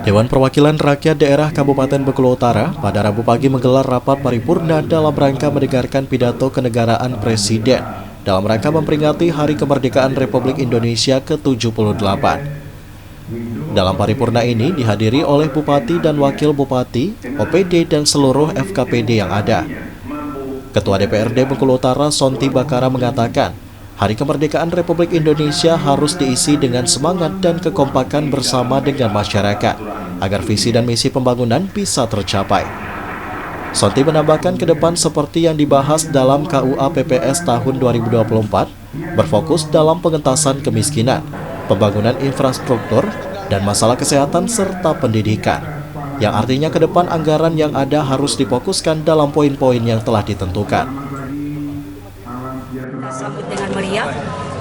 Dewan Perwakilan Rakyat Daerah Kabupaten Bengkulu Utara pada Rabu pagi menggelar rapat paripurna dalam rangka mendengarkan pidato kenegaraan Presiden dalam rangka memperingati Hari Kemerdekaan Republik Indonesia ke-78. Dalam paripurna ini dihadiri oleh Bupati dan Wakil Bupati, OPD dan seluruh FKPD yang ada. Ketua DPRD Bengkulu Utara Sonti Bakara mengatakan, Hari Kemerdekaan Republik Indonesia harus diisi dengan semangat dan kekompakan bersama dengan masyarakat, agar visi dan misi pembangunan bisa tercapai. Sonti menambahkan ke depan seperti yang dibahas dalam KUA PPS tahun 2024, berfokus dalam pengentasan kemiskinan, pembangunan infrastruktur, dan masalah kesehatan serta pendidikan, yang artinya ke depan anggaran yang ada harus difokuskan dalam poin-poin yang telah ditentukan. Kita sambut dengan meriah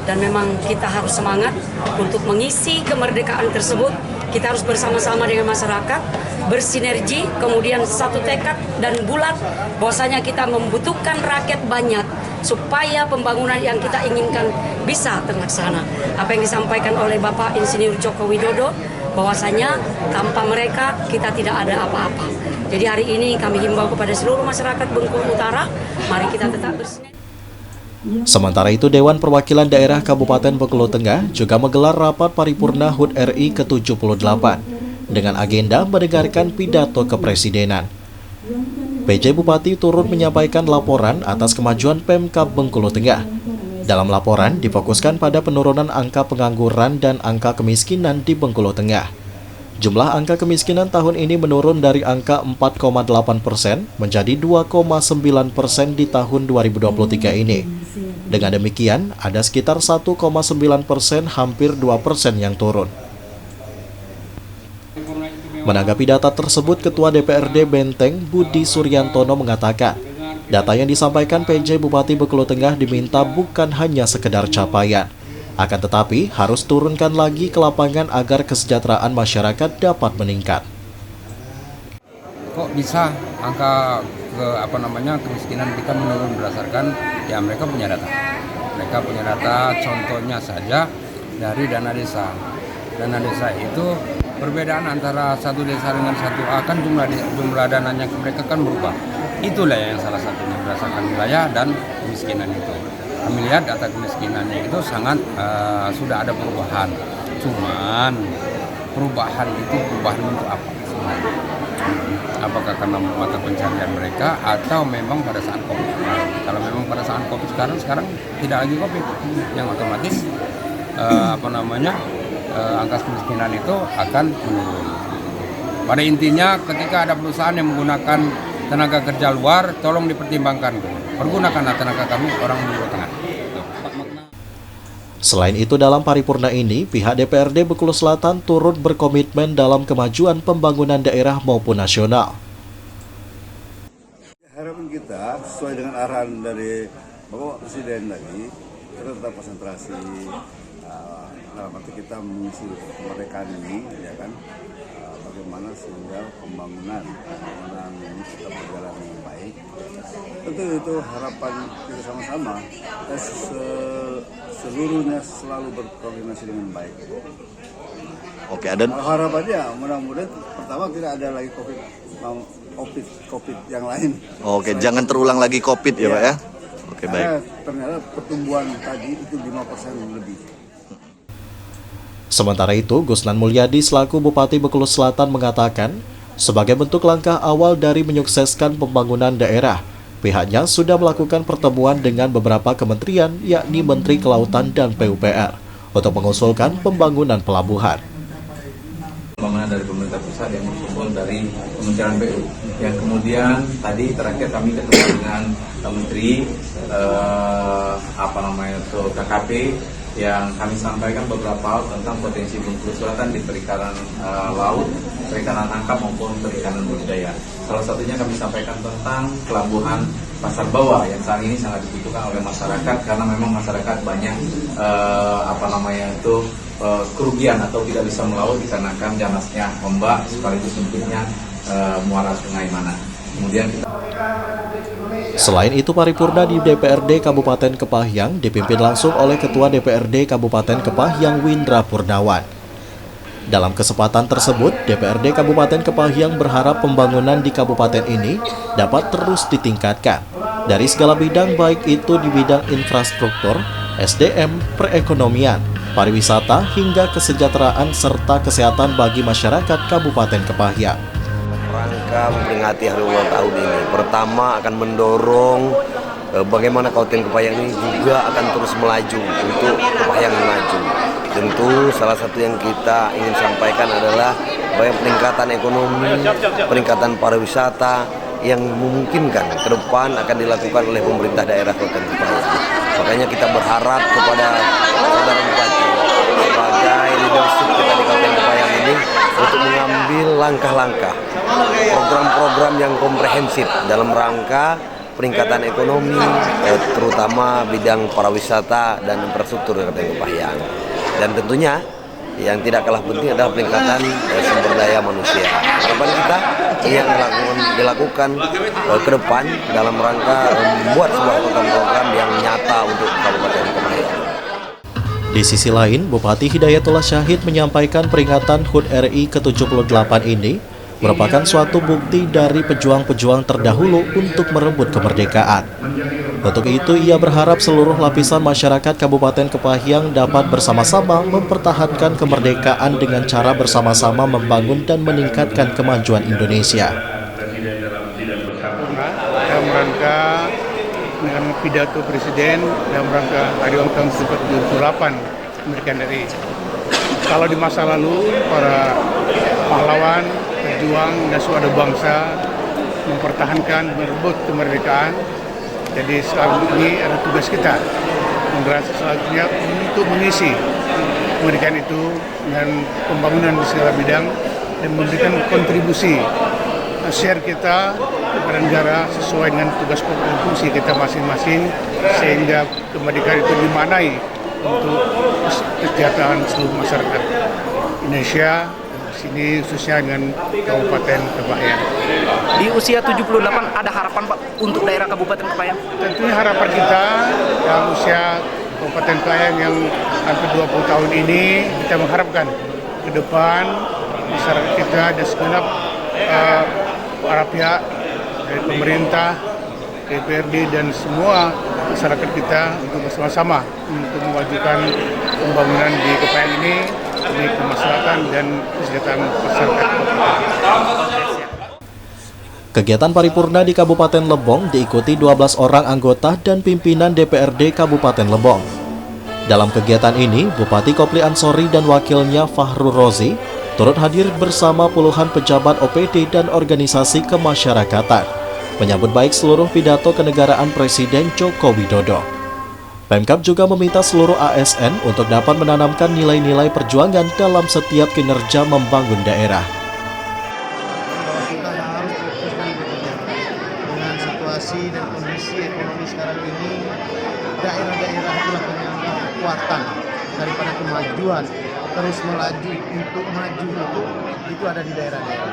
dan memang kita harus semangat untuk mengisi kemerdekaan tersebut. Kita harus bersama-sama dengan masyarakat, bersinergi, kemudian satu tekad dan bulat bahwasanya kita membutuhkan rakyat banyak supaya pembangunan yang kita inginkan bisa terlaksana. Apa yang disampaikan oleh Bapak Insinyur Joko Widodo, bahwasanya tanpa mereka kita tidak ada apa-apa. Jadi hari ini kami himbau kepada seluruh masyarakat Bengkulu Utara, mari kita tetap bersinergi. Sementara itu, Dewan Perwakilan Daerah Kabupaten Bengkulu Tengah juga menggelar rapat paripurna HUT RI ke-78 dengan agenda mendengarkan pidato kepresidenan. PJ Bupati turut menyampaikan laporan atas kemajuan Pemkab Bengkulu Tengah. Dalam laporan difokuskan pada penurunan angka pengangguran dan angka kemiskinan di Bengkulu Tengah. Jumlah angka kemiskinan tahun ini menurun dari angka 4,8% menjadi 2,9% di tahun 2023 ini. Dengan demikian, ada sekitar 1,9%, hampir 2% yang turun. Menanggapi data tersebut, Ketua DPRD Benteng Budi Suryantono mengatakan, data yang disampaikan PJ Bupati Bengkulu Tengah diminta bukan hanya sekedar capaian, akan tetapi harus turunkan lagi ke lapangan agar kesejahteraan masyarakat dapat meningkat. Kok bisa angka kemiskinan kita menurun berdasarkan ya mereka punya data. Mereka punya data, contohnya saja dari dana desa. Dana desa itu perbedaan antara satu desa dengan satu A kan jumlah dananya mereka kan berubah. Itulah yang salah satunya berdasarkan wilayah dan kemiskinan itu. Kami lihat data kemiskinannya itu sangat sudah ada perubahan. Cuman perubahan itu perubahan untuk apa sebenarnya? Apakah karena mata pencarian mereka atau memang pada saat COVID? Kalau memang pada saat COVID sekarang tidak lagi COVID, yang otomatis angka kemiskinan itu akan menurun. Pada intinya ketika ada perusahaan yang menggunakan tenaga kerja luar, tolong dipertimbangkan. Pergunakanlah tenaga kami orang Bengkulu Tengah. Selain itu, dalam paripurna ini, pihak DPRD Bengkulu Selatan turut berkomitmen dalam kemajuan pembangunan daerah maupun nasional. Harapan kita sesuai dengan arahan dari Bapak Presiden tadi, kita tetap konsentrasi dalam arti kita mengisi kemerdekaan ini, ya kan? Bagaimana sehingga pembangunan ini tetap berjalan dengan baik. Tentu itu harapan kita sama-sama. Seluruhnya selalu berkoordinasi dengan baik. Oke, ada harapannya mudah-mudahan pertama tidak ada lagi COVID yang lain. Oke, jangan terulang lagi COVID ya, Pak ya. Oke, baik. Ternyata pertumbuhan tadi itu 5% lebih. Sementara itu, Gusnan Mulyadi selaku Bupati Bengkulu Selatan mengatakan, sebagai bentuk langkah awal dari menyukseskan pembangunan daerah, pihaknya sudah melakukan pertemuan dengan beberapa kementerian, yakni Menteri Kelautan dan PUPR, untuk mengusulkan pembangunan pelabuhan. Pembangunan dari pemerintah pusat yang bersumber dari Kementerian PU. Yang kemudian tadi terakhir kami ketemu dengan Menteri KKP, yang kami sampaikan beberapa hal tentang potensi Bengkulu Selatan di perikanan laut, perikanan tangkap maupun perikanan budidaya. Salah satunya kami sampaikan tentang pelabuhan pasar bawah yang saat ini sangat dibutuhkan oleh masyarakat karena memang masyarakat banyak kerugian atau tidak bisa melaut dikarenakan ganasnya ombak sekaligus sempitnya muara Sungai Mana. Kemudian Selain itu, paripurna di DPRD Kabupaten Kepahyang dipimpin langsung oleh Ketua DPRD Kabupaten Kepahyang Windra Purnawan. Dalam kesempatan tersebut, DPRD Kabupaten Kepahyang berharap pembangunan di kabupaten ini dapat terus ditingkatkan dari segala bidang, baik itu di bidang infrastruktur, SDM, perekonomian, pariwisata, hingga kesejahteraan serta kesehatan bagi masyarakat Kabupaten Kepahyang. Rangka memperingati hari ulang tahun ini, pertama akan mendorong bagaimana Kabupaten Kepahyang ini juga akan terus melaju untuk Kepahyang maju. Tentu salah satu yang kita ingin sampaikan adalah bagaimana peningkatan ekonomi, peningkatan pariwisata yang memungkinkan ke depan akan dilakukan oleh pemerintah daerah Kabupaten Kepahyang. Makanya kita berharap kepada saudara Bupati sebagai leadership kita di Kabupaten Kepahyang ini untuk mengambil langkah-langkah, program-program yang komprehensif dalam rangka peningkatan ekonomi, terutama bidang pariwisata dan infrastruktur di Kabupaten Kepahyang. Dan tentunya yang tidak kalah penting adalah peningkatan sumber daya manusia. Harapan kita yang dilakukan ke depan dalam rangka membuat sebuah program-program yang nyata untuk Kabupaten Kepahyang. Di sisi lain, Bupati Hidayatullah Syahid menyampaikan peringatan HUT RI ke-78 ini merupakan suatu bukti dari pejuang-pejuang terdahulu untuk merebut kemerdekaan. Untuk itu, ia berharap seluruh lapisan masyarakat Kabupaten Kepahyang dapat bersama-sama mempertahankan kemerdekaan dengan cara bersama-sama membangun dan meningkatkan kemajuan Indonesia. Dalam rangka dengan pidato Presiden dalam rangka hari ulang tahun ke-78 kemerdekaan RI. Kalau di masa lalu para pahlawan, pejuang dan suatu bangsa mempertahankan merebut kemerdekaan. Jadi sekarang ini ada tugas kita generasi selanjutnya untuk mengisi kemerdekaan itu dengan pembangunan di segala bidang dan memberikan kontribusi share kita kepada negara sesuai dengan tugas dan fungsi kita masing-masing sehingga kemerdekaan itu dimaknai untuk kesejahteraan seluruh masyarakat Indonesia. Sini khususnya dengan Kabupaten Kepahyang. Di usia 78 ada harapan Pak untuk daerah Kabupaten Kepahyang? Tentunya harapan kita dalam usia Kabupaten Kepahyang yang hampir 20 tahun ini, kita mengharapkan ke depan masyarakat kita dan segenap para pihak dari pemerintah, DPRD dan semua masyarakat kita untuk bersama-sama untuk memajukan pembangunan di Kepahyang ini demi kemaslahatan dan kesejahteraan masyarakat. Kegiatan paripurna di Kabupaten Lebong diikuti 12 orang anggota dan pimpinan DPRD Kabupaten Lebong. Dalam kegiatan ini, Bupati Kopli Ansori dan wakilnya Fahrul Rozi turut hadir bersama puluhan pejabat OPD dan organisasi kemasyarakatan, menyambut baik seluruh pidato kenegaraan Presiden Joko Widodo. Pemkab juga meminta seluruh ASN untuk dapat menanamkan nilai-nilai perjuangan dalam setiap kinerja membangun daerah. Kita harus fokus dan bekerja dengan situasi dan kondisi ekonomi sekarang ini. Daerah-daerah itulah penyangga kekuatan daripada kemajuan. Terus melaju untuk maju itu ada di daerah-daerah.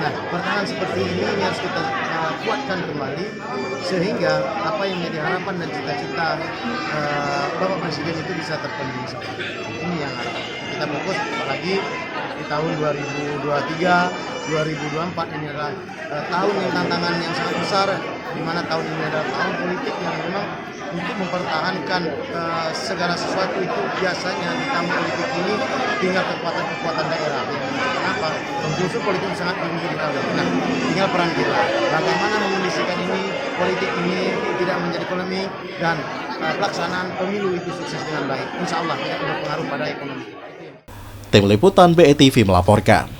Nah, pertahanan seperti ini harus kita kuatkan kembali sehingga apa yang menjadi harapan dan cita-cita Bapak Presiden itu bisa terpenuhi. Ini yang harapan. Kita fokus apalagi di tahun 2023, 2024 ini adalah tahun yang tantangan yang sangat besar, di mana tahun ini adalah tahun politik yang memang untuk mempertahankan segala sesuatu itu biasanya di tahun politik ini tinggal kekuatan-kekuatan daerah. Kenapa? Unsur politik sangat tinggi di tahun. Nah, tinggal peran kita. Bagaimana mengondisikan ini, politik ini tidak menjadi polemik dan pelaksanaan pemilu itu sukses dengan baik. Insya Allah tidak berpengaruh pada ekonomi. Tim Liputan BETV melaporkan.